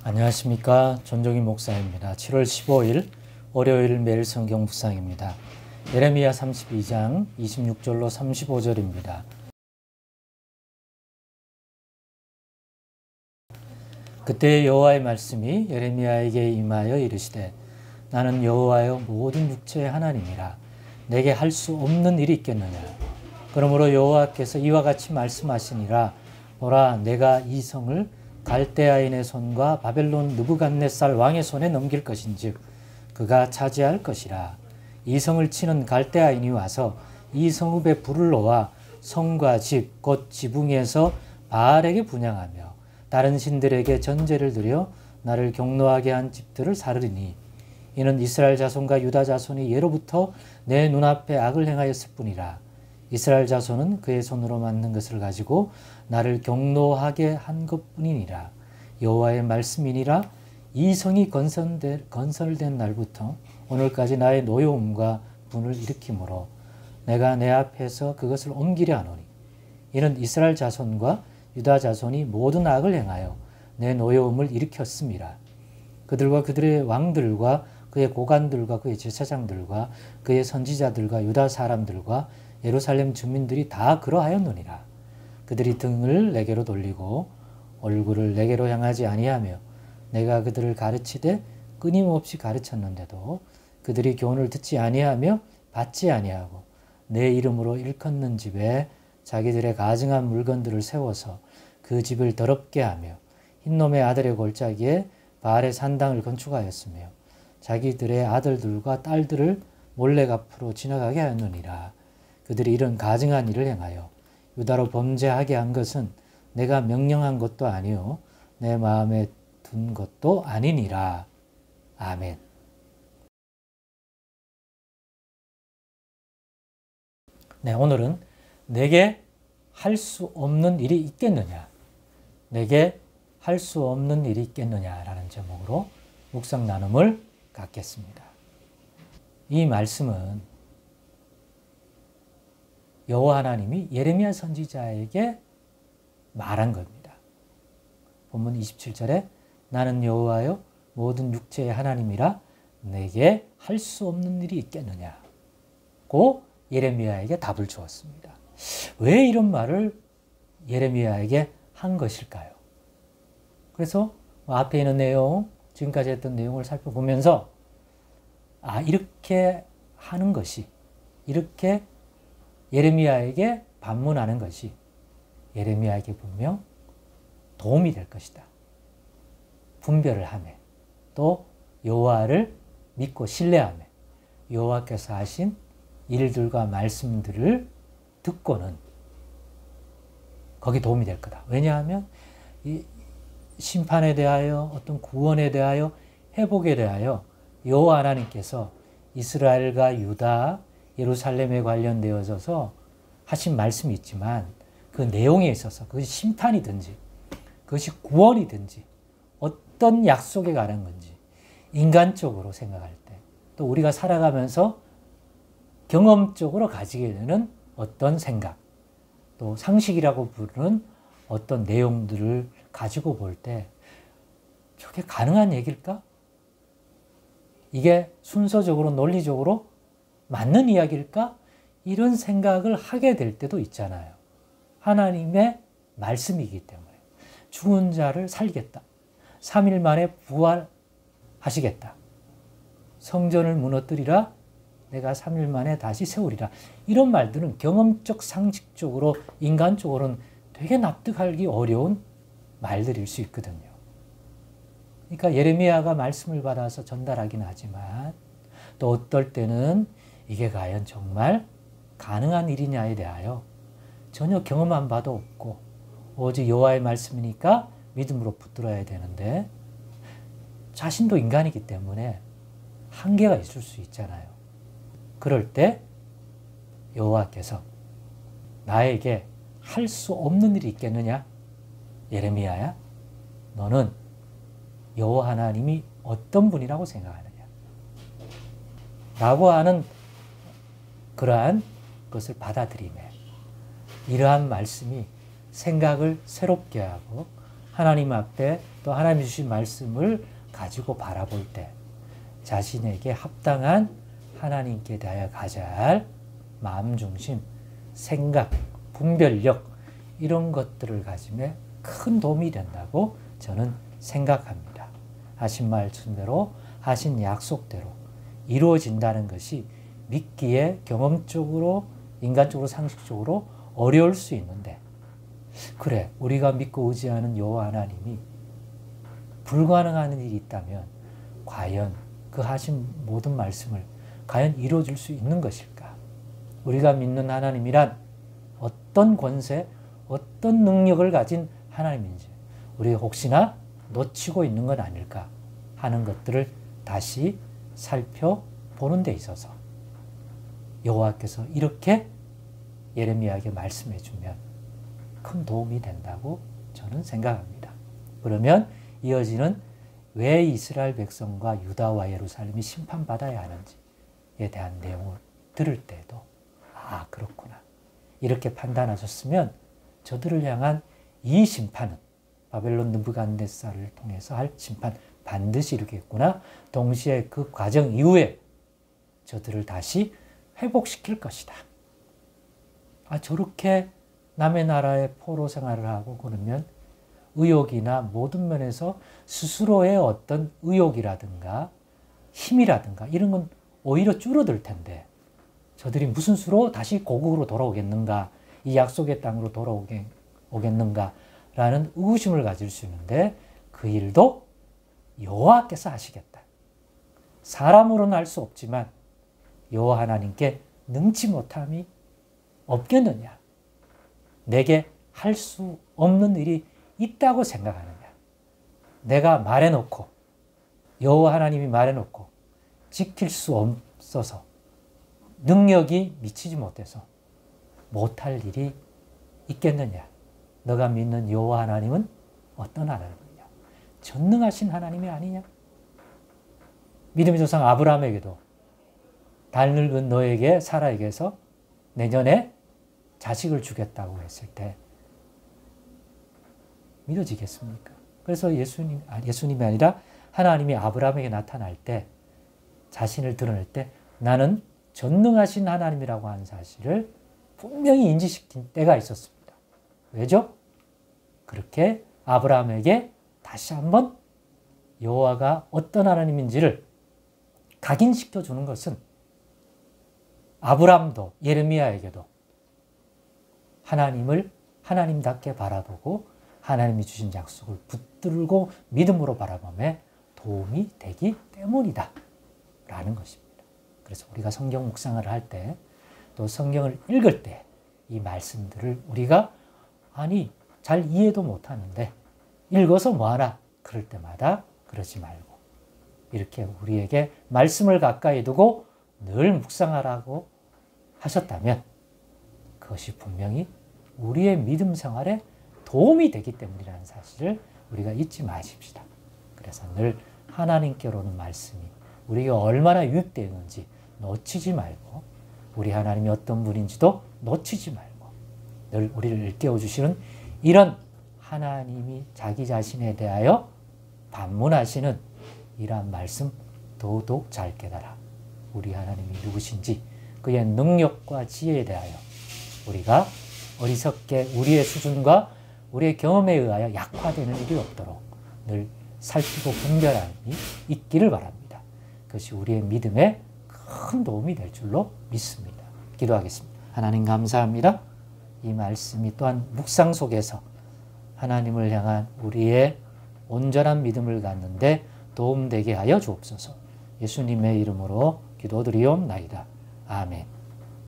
안녕하십니까. 전종희 목사입니다. 7월 15일 월요일 매일 성경 묵상입니다. 예레미야 32장 26절로 35절입니다. 그때 여호와의 말씀이 예레미야에게 임하여 이르시되 나는 여호와여 모든 육체의 하나님이라 내게 할 수 없는 일이 있겠느냐. 그러므로 여호와께서 이와 같이 말씀하시니라. 보라, 내가 이 성을 갈대아인의 손과 바벨론 느부갓네살 왕의 손에 넘길 것인즉 그가 차지할 것이라. 이 성을 치는 갈대아인이 와서 이 성읍에 불을 놓아 성과 집 곧 지붕에서 바알에게 분향하며 다른 신들에게 전제를 드려 나를 경노하게 한 집들을 사르리니 이는 이스라엘 자손과 유다 자손이 예로부터 내 눈앞에 악을 행하였을 뿐이라. 이스라엘 자손은 그의 손으로 만든 것을 가지고 나를 경노하게 한 것뿐이니라. 여호와의 말씀이니라. 이 성이 건설된 날부터 오늘까지 나의 노여움과 분을 일으키므로 내가 내 앞에서 그것을 옮기려 하노니 이는 이스라엘 자손과 유다 자손이 모든 악을 행하여 내 노여움을 일으켰음이라. 그들과 그들의 왕들과 그의 고관들과 그의 제사장들과 그의 선지자들과 유다 사람들과 예루살렘 주민들이 다 그러하였느니라. 그들이 등을 내게로 돌리고 얼굴을 내게로 향하지 아니하며 내가 그들을 가르치되 끊임없이 가르쳤는데도 그들이 교훈을 듣지 아니하며 받지 아니하고 내 이름으로 일컫는 집에 자기들의 가증한 물건들을 세워서 그 집을 더럽게 하며 흰놈의 아들의 골짜기에 바알의 산당을 건축하였으며 자기들의 아들들과 딸들을 몰래 앞으로 지나가게 하였느니라. 그들이 이런 가증한 일을 행하여 유다로 범죄하게 한 것은 내가 명령한 것도 아니요 내 마음에 둔 것도 아니니라. 아멘. 네, 오늘은 내게 할 수 없는 일이 있겠느냐, 내게 할 수 없는 일이 있겠느냐라는 제목으로 묵상 나눔을 갖겠습니다. 이 말씀은 여호와 하나님이 예레미야 선지자에게 말한 겁니다. 본문 27절에 나는 여호와여 모든 육체의 하나님이라 내게 할 수 없는 일이 있겠느냐고 예레미야에게 답을 주었습니다. 왜 이런 말을 예레미야에게 한 것일까요? 그래서 앞에 있는 내용, 지금까지 했던 내용을 살펴보면서 이렇게 하는 것이, 이렇게 예레미야에게 반문하는 것이 예레미야에게 분명 도움이 될 것이다. 분별을 하며 또 여호와를 믿고 신뢰하며 여호와께서 하신 일들과 말씀들을 듣고는 거기 도움이 될 거다. 왜냐하면 이 심판에 대하여 어떤 구원에 대하여 회복에 대하여 여호와 하나님께서 이스라엘과 유다, 예루살렘에 관련되어서 하신 말씀이 있지만 그 내용에 있어서 그것이 심판이든지 그것이 구원이든지 어떤 약속에 관한 건지 인간적으로 생각할 때 또 우리가 살아가면서 경험적으로 가지게 되는 어떤 생각 또 상식이라고 부르는 어떤 내용들을 가지고 볼 때 저게 가능한 얘기일까? 이게 순서적으로 논리적으로 맞는 이야기일까? 이런 생각을 하게 될 때도 있잖아요. 하나님의 말씀이기 때문에 죽은 자를 살리겠다. 3일 만에 부활하시겠다. 성전을 무너뜨리라. 내가 3일 만에 다시 세우리라. 이런 말들은 경험적, 상식적으로, 인간적으로는 되게 납득하기 어려운 말들일 수 있거든요. 그러니까 예레미야가 말씀을 받아서 전달하긴 하지만 또 어떨 때는 이게 과연 정말 가능한 일이냐에 대하여 전혀 경험한 바도 없고 오직 여호와의 말씀이니까 믿음으로 붙들어야 되는데 자신도 인간이기 때문에 한계가 있을 수 있잖아요. 그럴 때 여호와께서 나에게 할 수 없는 일이 있겠느냐? 예레미야야, 너는 여호와 하나님이 어떤 분이라고 생각하느냐? 라고 하는 그러한 것을 받아들이며 이러한 말씀이 생각을 새롭게 하고 하나님 앞에 또 하나님 주신 말씀을 가지고 바라볼 때 자신에게 합당한 하나님께 대하여 가져야 할 마음 중심, 생각, 분별력 이런 것들을 가짐에 큰 도움이 된다고 저는 생각합니다. 하신 말씀대로 하신 약속대로 이루어진다는 것이 믿기에 경험적으로 인간적으로 상식적으로 어려울 수 있는데 그래 우리가 믿고 의지하는 여호와 하나님이 불가능한 일이 있다면 과연 그 하신 모든 말씀을 과연 이루어질 수 있는 것일까? 우리가 믿는 하나님이란 어떤 권세, 어떤 능력을 가진 하나님인지 우리가 혹시나 놓치고 있는 건 아닐까 하는 것들을 다시 살펴보는 데 있어서 여호와께서 이렇게 예레미야에게 말씀해 주면 큰 도움이 된다고 저는 생각합니다. 그러면 이어지는 왜 이스라엘 백성과 유다와 예루살렘이 심판받아야 하는지에 대한 내용을 들을 때도 아 그렇구나 이렇게 판단하셨으면 저들을 향한 이 심판은 바벨론 느부갓네살을 통해서 할 심판 반드시 이루겠구나. 동시에 그 과정 이후에 저들을 다시 회복시킬 것이다. 아 저렇게 남의 나라에 포로 생활을 하고 그러면 의욕이나 모든 면에서 스스로의 어떤 의욕이라든가 힘이라든가 이런 건 오히려 줄어들 텐데 저들이 무슨 수로 다시 고국으로 돌아오겠는가 이 약속의 땅으로 돌아오겠는가라는 의구심을 가질 수 있는데 그 일도 여호와께서 하시겠다. 사람으로는 할 수 없지만 여호와 하나님께 능치 못함이 없겠느냐. 내게 할 수 없는 일이 있다고 생각하느냐. 내가 말해놓고 여호와 하나님이 말해놓고 지킬 수 없어서 능력이 미치지 못해서 못할 일이 있겠느냐. 너가 믿는 여호와 하나님은 어떤 하나님이냐. 전능하신 하나님이 아니냐. 믿음의 조상 아브라함에게도 달 늙은 너에게 사라에게서 내년에 자식을 주겠다고 했을 때 믿어지겠습니까? 그래서 예수님이 아니라 하나님이 아브라함에게 나타날 때 자신을 드러낼 때 나는 전능하신 하나님이라고 하는 사실을 분명히 인지시킨 때가 있었습니다. 왜죠? 그렇게 아브라함에게 다시 한번 여호와가 어떤 하나님인지를 각인시켜 주는 것은 아브라함도 예레미야에게도 하나님을 하나님답게 바라보고 하나님이 주신 약속을 붙들고 믿음으로 바라봄에 도움이 되기 때문이다 라는 것입니다. 그래서 우리가 성경 묵상을 할 때 또 성경을 읽을 때 이 말씀들을 우리가 아니 잘 이해도 못하는데 읽어서 뭐하나 그럴 때마다 그러지 말고 이렇게 우리에게 말씀을 가까이 두고 늘 묵상하라고 하셨다면 그것이 분명히 우리의 믿음 생활에 도움이 되기 때문이라는 사실을 우리가 잊지 마십시다. 그래서 늘 하나님께로 오는 말씀이 우리가 얼마나 유익되는지 놓치지 말고 우리 하나님이 어떤 분인지도 놓치지 말고 늘 우리를 일깨워주시는 이런 하나님이 자기 자신에 대하여 반문하시는 이러한 말씀 더욱 잘 깨달아 우리 하나님이 누구신지 그의 능력과 지혜에 대하여 우리가 어리석게 우리의 수준과 우리의 경험에 의하여 약화되는 일이 없도록 늘 살피고 분별함이 있기를 바랍니다. 그것이 우리의 믿음에 큰 도움이 될 줄로 믿습니다. 기도하겠습니다. 하나님 감사합니다. 이 말씀이 또한 묵상 속에서 하나님을 향한 우리의 온전한 믿음을 갖는데 도움되게 하여 주옵소서. 예수님의 이름으로 기도드리옵나이다. 아멘.